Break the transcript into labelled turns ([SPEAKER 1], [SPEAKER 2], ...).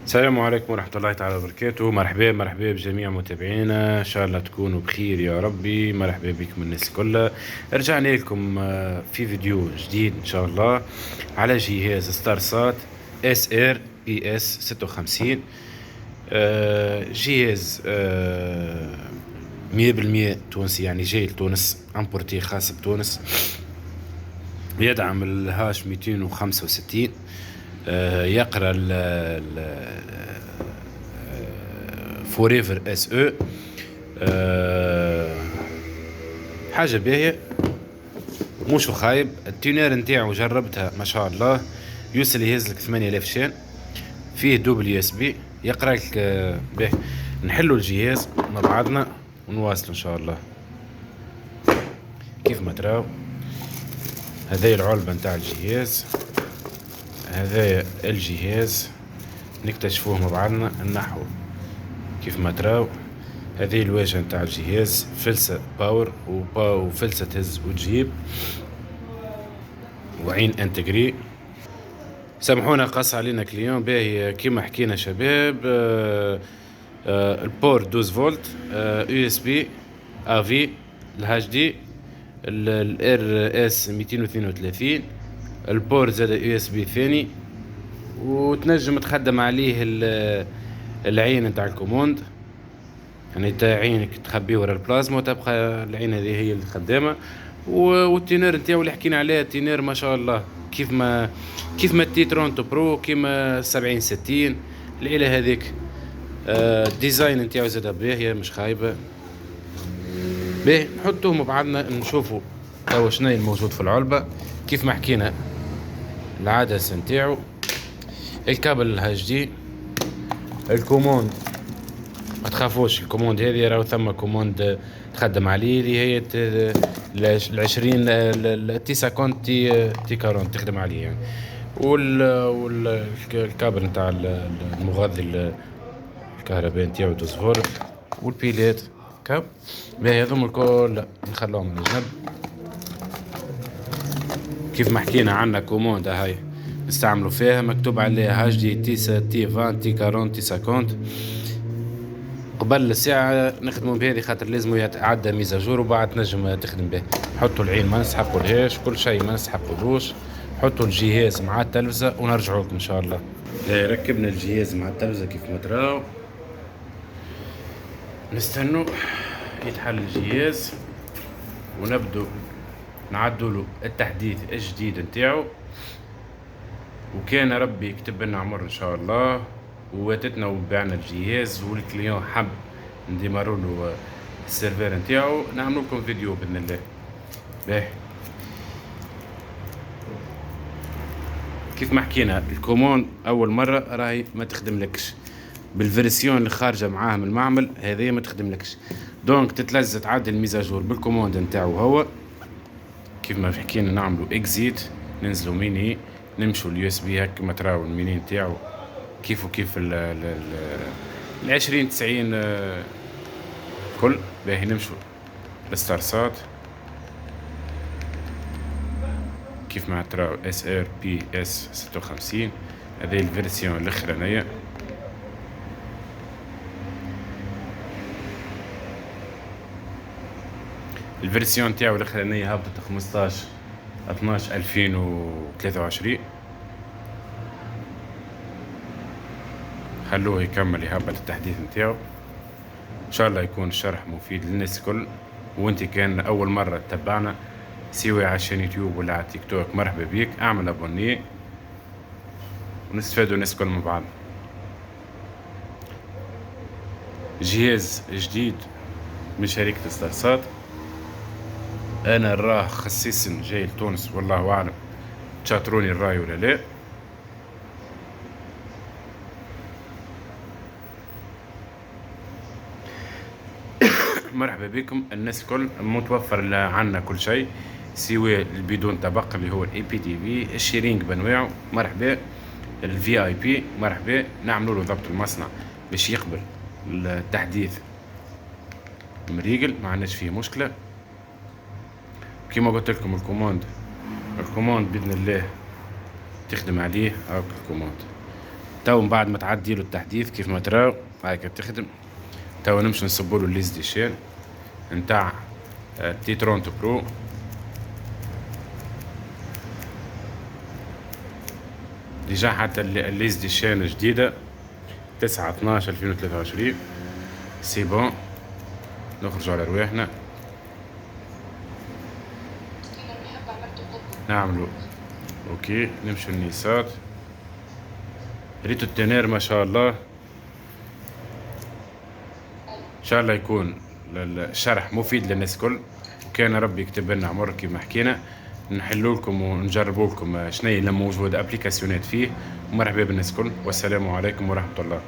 [SPEAKER 1] السلام عليكم ورحمة الله تعالى وبركاته. مرحبا بجميع متابعينا، إن شاء الله تكونوا بخير يا ربي. مرحبا بكم الناس كلها. رجعنا لكم في فيديو جديد إن شاء الله على جهاز ستارسات SR-PS56. جهاز 100% تونسي، يعني جاي لتونس، امبورتي خاص بتونس. يدعم الهاش 265. يقرا فوريفر اس او. حاجه باهيه، مش خايب. التونير نتاعو جربتها ما شاء الله، يوصل يهز لك 8000 شان. فيه دبليو اس بي، يقرا لك باهي. نحلوا الجهاز مع بعضنا ونواصل ان شاء الله. كيف ما تراو، هذه العلبه نتاع الجهاز، هذا الجهاز نكتشفوه مع بعضنا النحو. كيف ما تراو هذه الواجهة نتاع الجهاز، فلسة باور وفلسة تهز وتجيب، وعين انتجري. سامحونا قص علينا كليون باهي كيما حكينا شباب. البور 12 فولت، يو اس بي افي، الهاش دي، الار اس 232، البور زاد يو اس بي ثاني، وتنجم تخدم عليه العين نتاع الكوموند. يعني انت عينك تخبيه ورا البلازما وتبقى العين هذه هي اللي خدامه. والتينير نتاعو اللي حكينا عليه، التينير ما شاء الله كيف ما تي ترونتو برو، كيما 7060 العيله هذيك. الديزاين نتاعو زاد باهيه مش خايبه. باهي نحطوه مع بعضنا نشوفوا توا شنو الموجود في العلبه. كيف ما حكينا العدسه نتاعو، الكابل الهاش دي، الكوموند. ما تخافوش، الكوموند هذه راهو ثم كوموند تخدم عليه اللي هي العشرين التيسا كونت تي كارون تخدم عليه يعني. والكابل نتاع المغذي الكهربائي نتاعو دوزفور، والبيلات كاب. باهي هذوما الكل نخلوهم على جنب. كيف ما حكينا عنا كوموند هاي نستعملوا فيها، مكتوب عليها هاش دي تيسا تي 20 تي 40 تي 50. قبل الساعة نخدموا بهذه خاطر لازم يتعدى ميزاجور وبعد تنجم تخدم به. حطوا العين ما نسحقوا لهاش، كل شيء ما نسحقولوش. حطوا الجهاز مع التلفزة ونرجعوا لكم ان شاء الله. ركبنا الجهاز مع التلفزة كيف ما تراو، نستنوا يتحل الجهاز ونبدو نعدوا له التحديث الجديد نتاعو. وكان ربي يكتب لنا عمر ان شاء الله وواتتنا وبعنا الجهاز، والكليون حب نديمارو له السيرفر نتاعو، نعملو لكم فيديو باذن الله. باهي كيف ما حكينا الكوموند اول مره راهي ما تخدملكش بالفيرسيون اللي خارجه معاه من المعمل، هذه ما تخدملكش. دونك تتلزم تعدل الميزاجور بالكوموند نتاعو هو. كيف ما حكينا نعملو اكزيت، ننزلو ميني، نمشو اليو اس بي هكا ما تراو الميني نتاعو كيف وكيف ال 2090 كل. باهي نمشو لستارسات كيف ما تراو SR-PS56. هذه الفيرسيون الاخرانية. الفيرسيون تاعو الاخرانية هبطت 15/12/2023. خلوه يكمل يهبط التحديث نتاعو ان شاء الله. يكون الشرح مفيد للناس الكل. وانت كان اول مرة تتبعنا سواء على يوتيوب ولا على تيك توك، مرحبا بيك، اعمل ابوني ونستفادوا الناس الكل مع بعض. جهاز جديد من شركة ستارسات، انا راه خصيصا جاي لتونس، والله اعلم تشاطروني الراي ولا لا. مرحبا بكم الناس الكل. متوفر عنا كل شيء سواء البدون طبق اللي هو الاي بي تي في، الشيرينج بانواعه مرحبا، الفي اي بي مرحبا. نعملوا له ضبط المصنع باش يقبل التحديث مريقل، ما عندناش فيه مشكله. كيما قلت لكم الكوموند باذن الله تخدم عليه. هاك الكوموند تو من بعد ما تعدي له التحديث كيف ما تراو هايك تخدم. تو نمشي نصبوا له الليز دي شين نتاع تي ترونتو برو. ديجا حتى الليز دي شين جديدة 9/12/2023 سي بون. نخرجوا على رواحنا نعملوا اوكي نمشوا النيسات. ريتو التنير ما شاء الله، ان شاء الله يكون الشرح مفيد للناس الكل، وكان ربي يكتب لنا عمر كما حكينا نحلوا لكم ونجربوا لكم شنو اللي موجود ابليكاسيونات فيه. ومرحبا بالناس الكل، والسلام عليكم ورحمه الله.